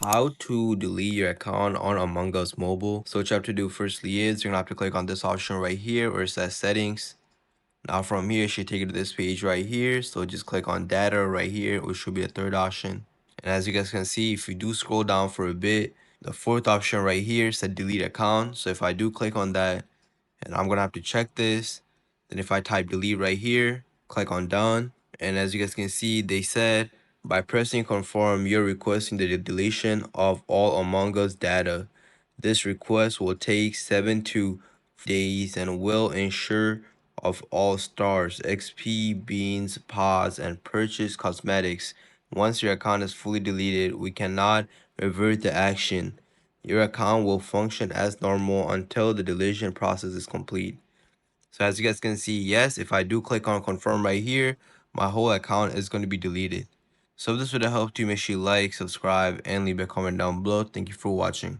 How to delete your account on Among Us Mobile. So what you have to do firstly is you're gonna have to click on this option right here where it says settings. Now from here, it should take you to this page right here. So just click on data right here, which should be the third option. And as you guys can see, if you do scroll down for a bit, the fourth option right here said delete account. So if I do click on that, and I'm gonna have to check this, then if I type delete right here, click on done. And as you guys can see, they said by pressing confirm, you're requesting the deletion of all Among Us data. This request will take 7 to days and will ensure of all stars, XP, beans, pods, and purchase cosmetics. Once your account is fully deleted, we cannot revert the action. Your account will function as normal until the deletion process is complete. So as you guys can see, yes, if I do click on confirm right here, my whole account is going to be deleted. So if this would have helped you, make sure you like, subscribe, and leave a comment down below. Thank you for watching.